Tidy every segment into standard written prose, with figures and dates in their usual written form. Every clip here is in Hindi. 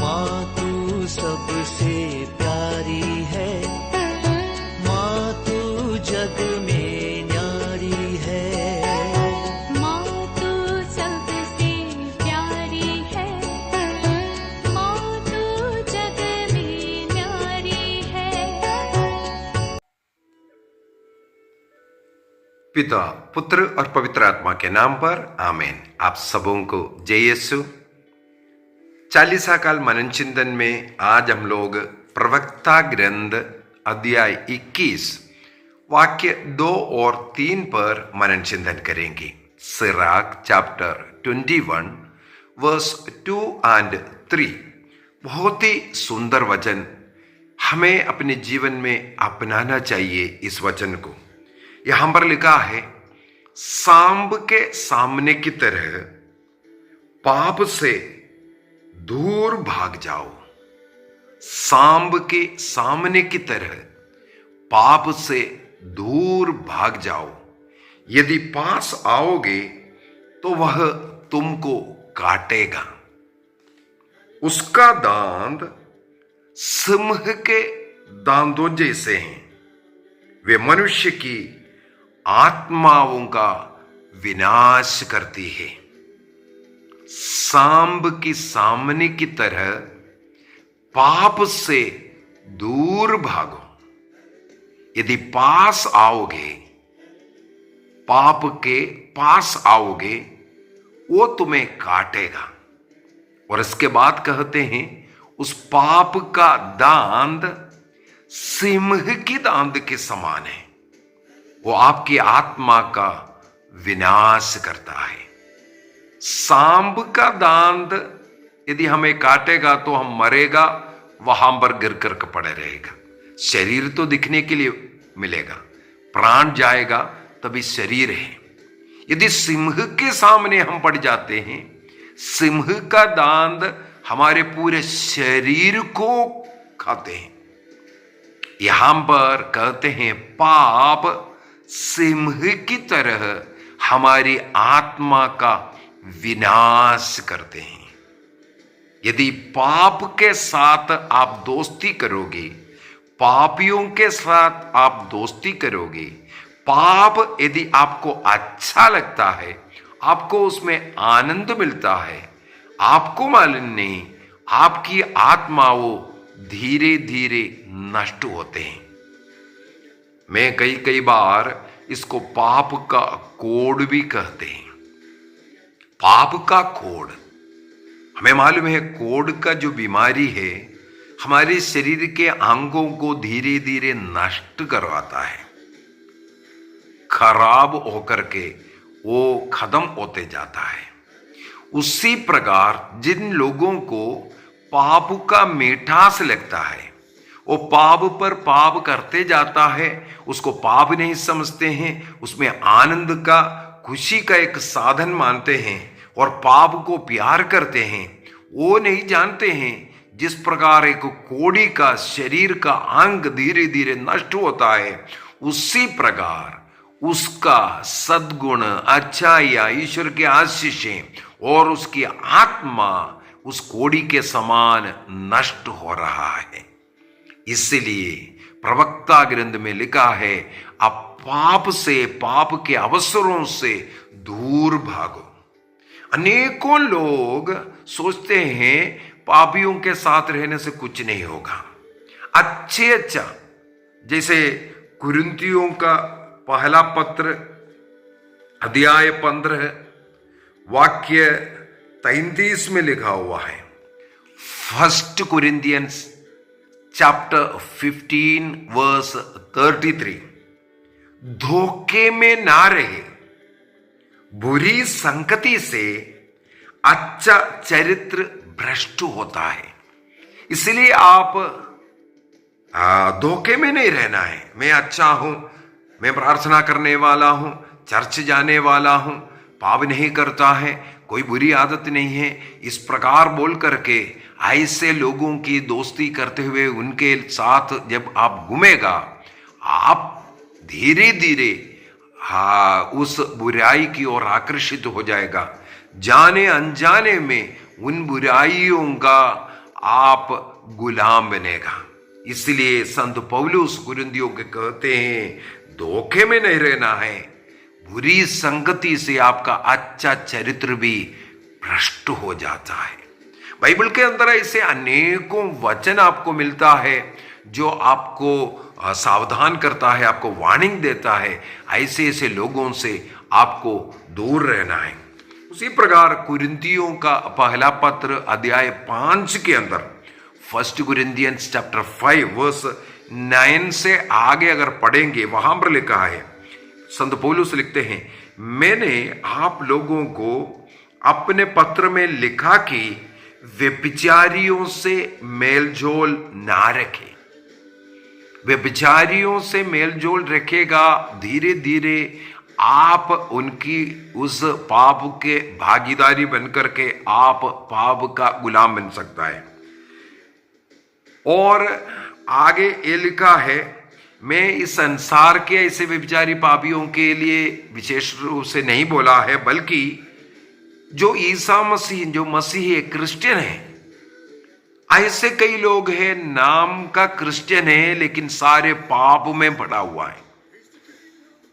माँ तू सबसे प्यारी है, माँ तू जग में न्यारी है। माँ तू सबसे प्यारी है, माँ तू जग में न्यारी है। पिता, पुत्र और पवित्र आत्मा के नाम पर आमीन। आप सबों को जय यीशु। चालीसा काल मनन चिंतन में आज हम लोग प्रवक्ता ग्रंथ अध्याय 21 वाक्य 2 और 3 पर मनन चिंतन करेंगे। Sirach chapter 21 verse 2 and 3। बहुत ही सुंदर वचन, हमें अपने जीवन में अपनाना चाहिए इस वचन को। यहां पर लिखा है, सांब के सामने की तरह पाप से दूर भाग जाओ। सांब के सामने की तरह पाप से दूर भाग जाओ। यदि पास आओगे तो वह तुमको काटेगा। उसका दांत सिंह के दांतों जैसे हैं। वे मनुष्य की आत्माओं का विनाश करती है। सांब की सामने की तरह पाप से दूर भागो। यदि पास आओगे, पाप के पास आओगे, वो तुम्हें काटेगा। और इसके बाद कहते हैं, उस पाप का दांत सिंह की दांत के समान है। वो आपकी आत्मा का विनाश करता है। सांब का दांत यदि हमें काटेगा तो हम मरेगा, वहां पर गिर कर पड़े रहेगा। शरीर तो दिखने के लिए मिलेगा, प्राण जाएगा तभी शरीर है। यदि सिंह के सामने हम पड़ जाते हैं, सिंह का दांत हमारे पूरे शरीर को खाते हैं। यहां पर कहते हैं, पाप सिंह की तरह हमारी आत्मा का विनाश करते हैं। यदि पाप के साथ आप दोस्ती करोगे, पापियों के साथ आप दोस्ती करोगे, पाप यदि आपको अच्छा लगता है, आपको उसमें आनंद मिलता है, आपको मालूम नहीं, आपकी आत्माओं धीरे धीरे नष्ट होते हैं। मैं कई बार इसको पाप का कोड़ भी कहते हैं। पाप का कोड़, हमें मालूम है कोड़ का जो बीमारी है हमारे शरीर के अंगों को धीरे धीरे नष्ट करवाता है, खराब होकर के वो खत्म होते जाता है। उसी प्रकार जिन लोगों को पाप का मिठास लगता है, वो पाप पर पाप करते जाता है, उसको पाप नहीं समझते हैं, उसमें आनंद का, खुशी का एक साधन मानते हैं और पाप को प्यार करते हैं। वो नहीं जानते हैं जिस प्रकार एक कोड़ी का शरीर का अंग धीरे धीरे नष्ट होता है, उसी प्रकार उसका सद्गुण, अच्छाइयां, ईश्वर के आशीषें और उसकी आत्मा उस कोड़ी के समान नष्ट हो रहा है। इसलिए प्रवक्ता ग्रंथ में लिखा है, आप पाप से, पाप के अवसरों से दूर भागो। अनेकों लोग सोचते हैं पापियों के साथ रहने से कुछ नहीं होगा। अच्छा, जैसे कुरिन्थियों का पहला पत्र अध्याय 15 वाक्य 33 में लिखा हुआ है। फर्स्ट कुरिन्थियंस चैप्टर 15 वर्स 33, धोखे में ना रहे, बुरी संगति से अच्छा चरित्र भ्रष्ट होता है। इसलिए आप धोखे में नहीं रहना है। मैं अच्छा हूं, मैं प्रार्थना करने वाला हूं, चर्च जाने वाला हूं, पाप नहीं करता है, कोई बुरी आदत नहीं है, इस प्रकार बोल करके ऐसे लोगों की दोस्ती करते हुए उनके साथ जब आप घूमेगा, आप धीरे धीरे उस बुराई की ओर आकर्षित हो जाएगा। जाने अनजाने में उन बुराइयों का आप गुलाम बनेगा। इसलिए संत पौलुस कुरिन्थियों के कहते हैं धोखे में नहीं रहना है, बुरी संगति से आपका अच्छा चरित्र भी भ्रष्ट हो जाता है। बाइबल के अंदर ऐसे अनेकों वचन आपको मिलता है जो आपको सावधान करता है, आपको वार्निंग देता है, ऐसे ऐसे लोगों से आपको दूर रहना है। उसी प्रकार कुरिन्थियों का पहला पत्र अध्याय 5 के अंदर, 1 Corinthians chapter 5 वर्स 9 से आगे अगर पढ़ेंगे, वहां पर लिखा है, संत पौलुस लिखते हैं, मैंने आप लोगों को अपने पत्र में लिखा कि व्यभिचारियों से मेलजोल ना रखे। व्यभिचारियों से मेलजोल रखेगा, धीरे धीरे आप उनकी उस पाप के भागीदारी बनकर के आप पाप का गुलाम बन सकता है। और आगे ये लिखा है, मैं इस संसार के ऐसे व्यभिचारी पापियों के लिए विशेष रूप से नहीं बोला है, बल्कि जो ईसा मसीह, जो मसीह है, क्रिश्चियन है। ऐसे कई लोग हैं, नाम का क्रिश्चियन है लेकिन सारे पाप में पड़ा हुआ है।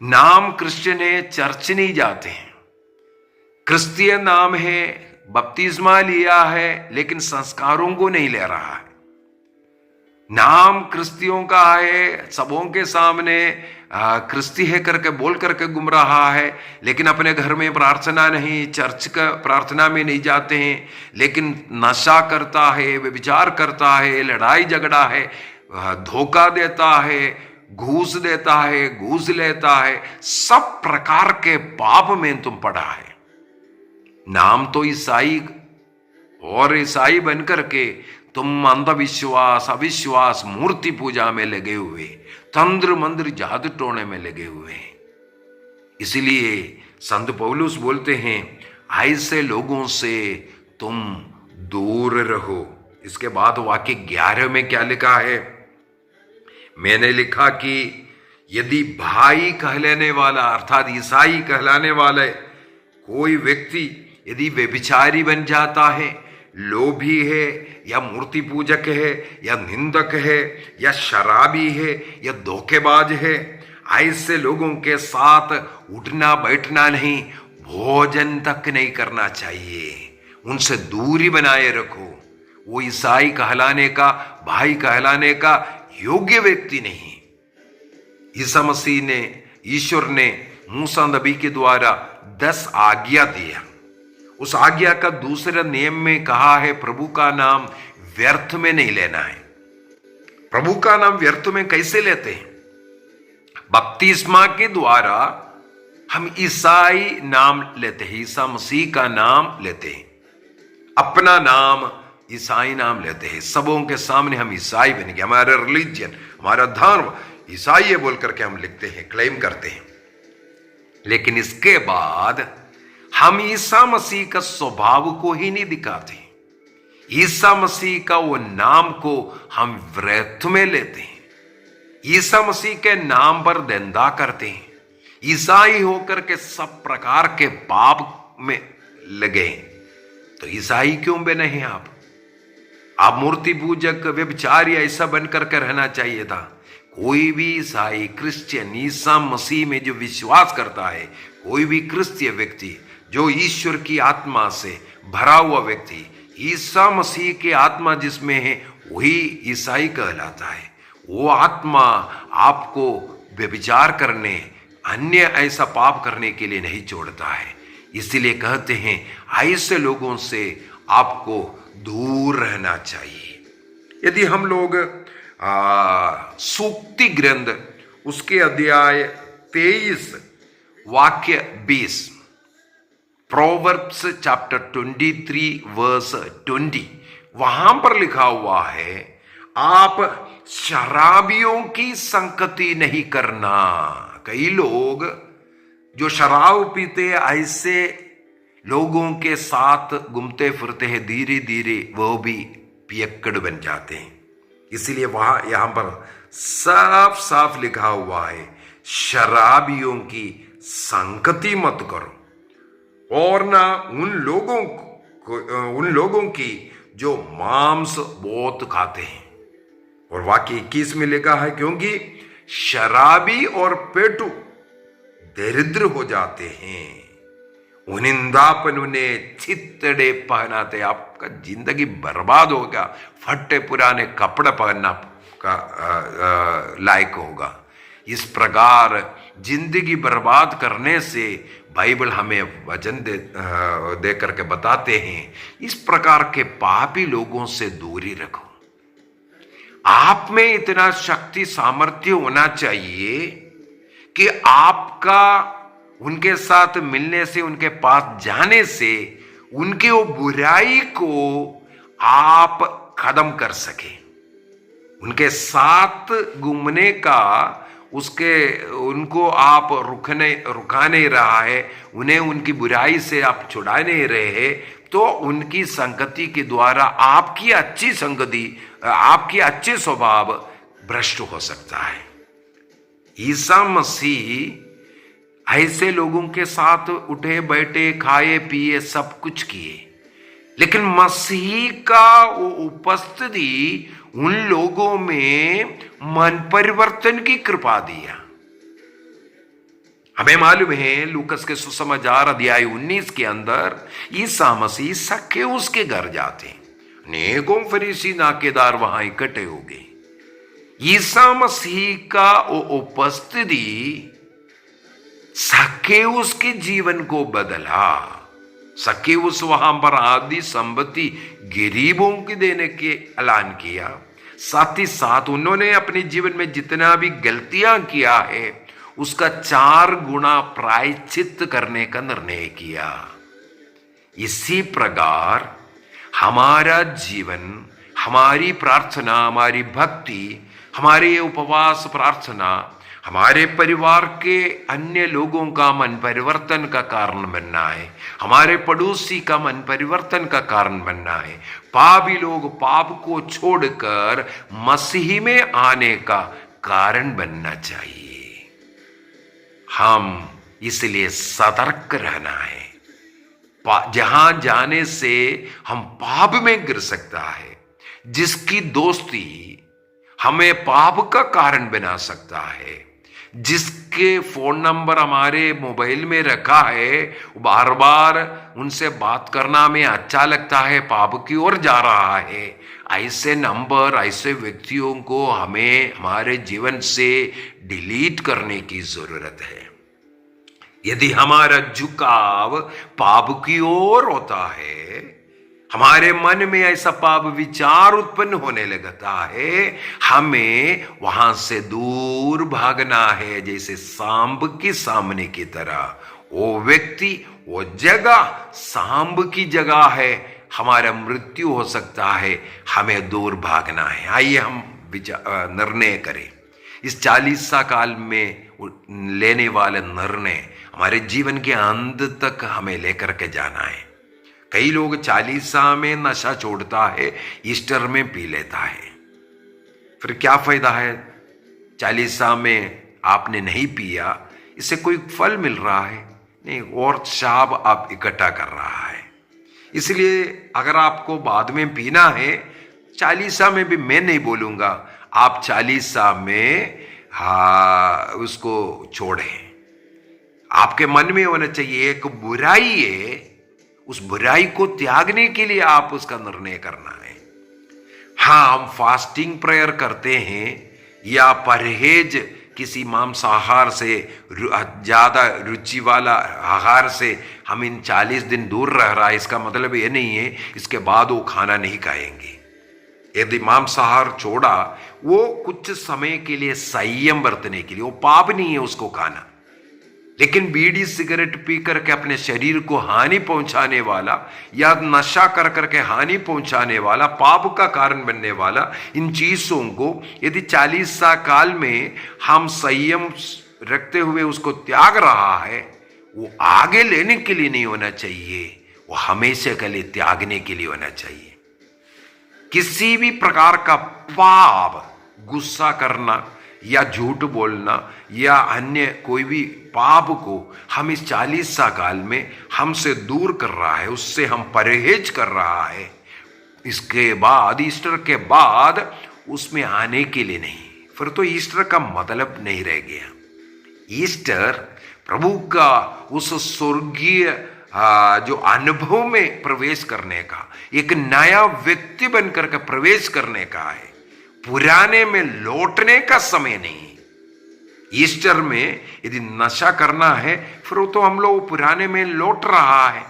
नाम क्रिश्चियन है, चर्च नहीं जाते हैं। क्रिश्चियन नाम है, बपतिस्मा लिया है लेकिन संस्कारों को नहीं ले रहा है। नाम क्रिस्तियों का है, सबों के सामने क्रिस्ती है करके बोल करके घूम रहा है, लेकिन अपने घर में प्रार्थना नहीं, चर्च का प्रार्थना में नहीं जाते हैं, लेकिन नशा करता है, व्यभिचार करता है, लड़ाई झगड़ा है, धोखा देता है, घूस देता है, घूस लेता है, सब प्रकार के पाप में तुम पड़ा है। नाम तो ईसाई, और ईसाई बनकर के तुम अंधविश्वास, अविश्वास, मूर्ति पूजा में लगे हुए, तंत्र मंत्र जादू टोने में लगे हुए हैं। इसलिए संत पौलुस बोलते हैं ऐसे लोगों से तुम दूर रहो। इसके बाद वाक्य 11 में क्या लिखा है, मैंने लिखा कि यदि भाई कहलाने वाला अर्थात ईसाई कहलाने वाले कोई व्यक्ति यदि व्यभिचारी बन जाता है, लोभी है या मूर्ति पूजक है या निंदक है या शराबी है या धोखेबाज है, ऐसे लोगों के साथ उठना बैठना नहीं, भोजन तक नहीं करना चाहिए। उनसे दूरी बनाए रखो। वो ईसाई कहलाने का, भाई कहलाने का योग्य व्यक्ति नहीं। ईसा मसीह ने, ईश्वर ने मूसा नबी के द्वारा 10 आज्ञा दिया। उस आज्ञा का दूसरा नियम में कहा है प्रभु का नाम व्यर्थ में नहीं लेना है। प्रभु का नाम व्यर्थ में कैसे लेते हैं? बपतिस्मा के द्वारा हम ईसाई नाम लेते हैं, ईसा मसीह का नाम लेते हैं, अपना नाम ईसाई नाम लेते हैं। सबों के सामने हम ईसाई बन गए, हमारा रिलीजन, हमारा धर्म ईसाई है बोल करके हम लिखते हैं, क्लेम करते हैं। लेकिन इसके बाद हम ईसा मसीह का स्वभाव को ही नहीं दिखाते। ईसा मसीह का वो नाम को हम व्यर्थ में लेते हैं। ईसा मसीह के नाम पर निंदा करते हैं। ईसाई होकर के सब प्रकार के पाप में लगे। तो ईसाई क्यों बने हैं आप? मूर्ति पूजक, व्यभिचारी ऐसा बनकर के रहना चाहिए था। कोई भी ईसाई, क्रिश्चियन, ईसा मसीह में जो विश्वास करता है, कोई भी क्रिस्तीय व्यक्ति, जो ईश्वर की आत्मा से भरा हुआ व्यक्ति, ईसा मसीह की आत्मा जिसमें है वही ईसाई कहलाता है। वो आत्मा आपको व्यभिचार करने, अन्य ऐसा पाप करने के लिए नहीं छोड़ता है। इसलिए कहते हैं ऐसे लोगों से आपको दूर रहना चाहिए। यदि हम लोग सूक्ति ग्रंथ उसके अध्याय 23 वाक्य 20, प्रोवर्ब्स चैप्टर 23 वर्स 20, वहां पर लिखा हुआ है, आप शराबियों की संगति नहीं करना। कई लोग जो शराब पीते ऐसे लोगों के साथ घूमते फिरते हैं, धीरे धीरे वो भी पियक्कड़ बन जाते हैं। इसलिए वहां यहां पर साफ साफ लिखा हुआ है, शराबियों की संगति मत करो और ना उन लोगों की जो मांस बहुत खाते हैं। और वाक्य 21 में लिखा है, क्योंकि शराबी और पेटू दरिद्र हो जाते हैं, निंदापन उन्हें चित्तड़े पहनाते। आपका जिंदगी बर्बाद होगा, फटे पुराने कपड़े पहनना का लायक होगा। इस प्रकार जिंदगी बर्बाद करने से बाइबल हमें वचन दे करके बताते हैं, इस प्रकार के पापी लोगों से दूरी रखो। आप में इतना शक्ति सामर्थ्य होना चाहिए कि आपका उनके साथ मिलने से, उनके पास जाने से उनकी वो बुराई को आप खत्म कर सके। उनके साथ घूमने का उनको आप रुका नहीं रहा है, उन्हें उनकी बुराई से आप छुड़ा नहीं रहे हैं, तो उनकी संगति के द्वारा आपकी अच्छी संगति, आपकी अच्छे स्वभाव भ्रष्ट हो सकता है। ईसा मसीह ऐसे लोगों के साथ उठे बैठे, खाए पिए, सब कुछ किए, लेकिन मसीह का वो उपस्थिति उन लोगों में मन परिवर्तन की कृपा दिया। हमें मालूम है लूकस के सुसमाचार अध्याय 19 के अंदर ईसा मसीह सक्केउस के घर जाते, अनेकों फरीसी नाकेदार वहां इकट्ठे हो गए। ईसा मसीह का वो उपस्थिति सक्केउस के जीवन को बदला। सक्केउस वहां पर आदि संपत्ति गरीबों को देने के ऐलान किया। साथ ही साथ उन्होंने अपने जीवन में जितना भी गलतियां किया है उसका 4 गुना प्रायश्चित करने का निर्णय किया। इसी प्रकार हमारा जीवन, हमारी प्रार्थना, हमारी भक्ति, हमारे उपवास प्रार्थना हमारे परिवार के अन्य लोगों का मन परिवर्तन का कारण बनना है, हमारे पड़ोसी का मन परिवर्तन का कारण बनना है। पापी लोग पाप को छोड़कर मसीह में आने का कारण बनना चाहिए। हम इसलिए सतर्क रहना है। जहां जाने से हम पाप में गिर सकता है, जिसकी दोस्ती हमें पाप का कारण बना सकता है, जिसके फोन नंबर हमारे मोबाइल में रखा है, बार बार उनसे बात करना हमें अच्छा लगता है, पाप की ओर जा रहा है, ऐसे नंबर, ऐसे व्यक्तियों को हमें हमारे जीवन से डिलीट करने की जरूरत है। यदि हमारा झुकाव पाप की ओर होता है, हमारे मन में ऐसा पाप विचार उत्पन्न होने लगता है, हमें वहां से दूर भागना है। जैसे सांप की सामने की तरह वो व्यक्ति, वो जगह सांप की जगह है, हमारा मृत्यु हो सकता है, हमें दूर भागना है। आइए हम निर्णय करें। इस 40 काल में लेने वाले निर्णय हमारे जीवन के अंत तक हमें लेकर के जाना है। कई लोग 40 में नशा छोड़ता है, ईस्टर में पी लेता है, फिर क्या फायदा है? 40 में आपने नहीं पिया, इससे कोई फल मिल रहा है नहीं, और शाब आप इकट्ठा कर रहा है। इसलिए अगर आपको बाद में पीना है, 40 में भी मैं नहीं बोलूंगा आप 40 में उसको छोड़ें। आपके मन में होना चाहिए एक बुराई है, उस बुराई को त्यागने के लिए आप उसका निर्णय करना है। हाँ, हम फास्टिंग प्रेयर करते हैं या परहेज किसी मांसाहार से, ज्यादा रुचि वाला आहार से हम इन 40 दिन दूर रह रहा है, इसका मतलब ये नहीं है इसके बाद वो खाना नहीं खाएंगे। यदि मांसाहार छोड़ा, वो कुछ समय के लिए संयम बरतने के लिए, वो पाप नहीं है उसको खाना, लेकिन बीड़ी सिगरेट पी करके अपने शरीर को हानि पहुंचाने वाला या नशा कर करके हानि पहुंचाने वाला, पाप का कारण बनने वाला, इन चीजों को यदि 40 काल में हम संयम रखते हुए उसको त्याग रहा है, वो आगे लेने के लिए नहीं होना चाहिए, वो हमेशा के लिए त्यागने के लिए होना चाहिए। किसी भी प्रकार का पाप, गुस्सा करना या झूठ बोलना या अन्य कोई भी पाप को हम इस 40 काल में हमसे दूर कर रहा है, उससे हम परहेज कर रहा है। इसके बाद, ईस्टर के बाद उसमें आने के लिए नहीं, फिर तो ईस्टर का मतलब नहीं रह गया। ईस्टर प्रभु का उस स्वर्गीय जो अनुभव में प्रवेश करने का, एक नया व्यक्ति बनकर के प्रवेश करने का है, पुराने में लौटने का समय नहीं। ईस्टर में यदि नशा करना है फिर तो हम लोग पुराने में लौट रहा है,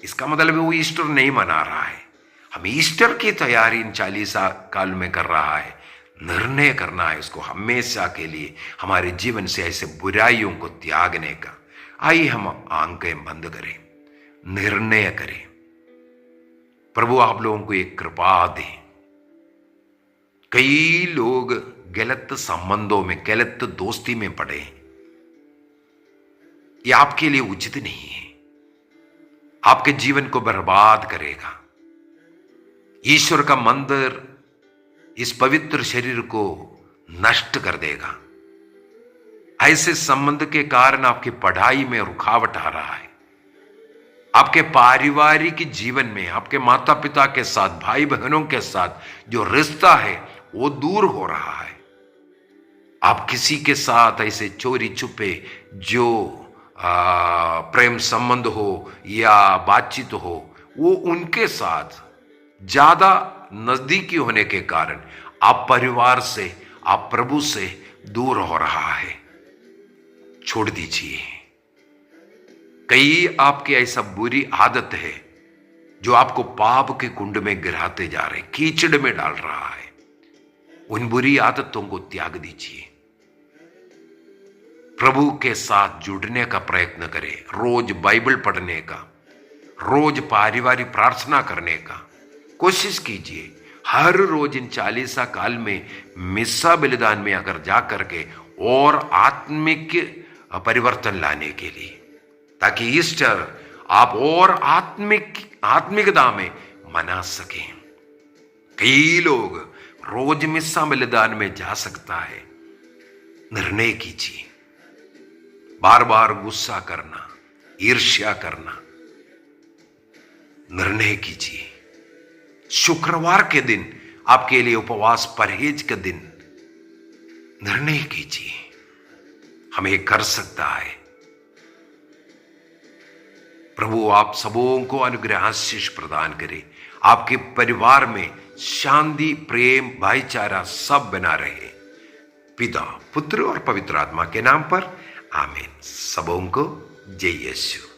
इसका मतलब वो ईस्टर नहीं मना रहा है। हम ईस्टर की तैयारी इन 40 काल में कर रहा है। निर्णय करना है उसको हमेशा के लिए हमारे जीवन से ऐसे बुराइयों को त्यागने का। आइए हम आंखें बंद करें, निर्णय करें। प्रभु आप लोगों को एक कृपा दे। कई लोग गलत संबंधों में, गलत दोस्ती में पड़े, ये आपके लिए उचित नहीं है, आपके जीवन को बर्बाद करेगा। ईश्वर का मंदिर इस पवित्र शरीर को नष्ट कर देगा। ऐसे संबंध के कारण आपकी पढ़ाई में रुकावट आ रहा है, आपके पारिवारिक जीवन में, आपके माता पिता के साथ, भाई बहनों के साथ जो रिश्ता है वो दूर हो रहा है। आप किसी के साथ ऐसे चोरी छुपे जो प्रेम संबंध हो या बातचीत हो, वो उनके साथ ज्यादा नजदीकी होने के कारण आप परिवार से, आप प्रभु से दूर हो रहा है। छोड़ दीजिए। कई आपकी ऐसा बुरी आदत है जो आपको पाप के कुंड में गिराते जा रहे, कीचड़ में डाल रहा है। उन बुरी आदतों को त्याग दीजिए। प्रभु के साथ जुड़ने का प्रयत्न करें, रोज बाइबल पढ़ने का, रोज पारिवारिक प्रार्थना करने का कोशिश कीजिए। हर रोज इन 40 काल में मिस्सा बलिदान में अगर जा करके और आत्मिक परिवर्तन लाने के लिए, ताकि ईस्टर आप और आत्मिकता में मना सकें। कई लोग रोज मिस्सा बलिदान में जा सकता है। निर्णय कीजिए। बार बार गुस्सा करना, ईर्ष्या करना, निर्णय कीजिए। शुक्रवार के दिन आपके लिए उपवास, परहेज के दिन, निर्णय कीजिए। हमें कर सकता है। प्रभु आप सबों को अनुग्रह आशीष प्रदान करे। आपके परिवार में शांति, प्रेम, भाईचारा सब बना रहे। पिता, पुत्र और पवित्र आत्मा के नाम पर आमीन। सबों को जय यीशु।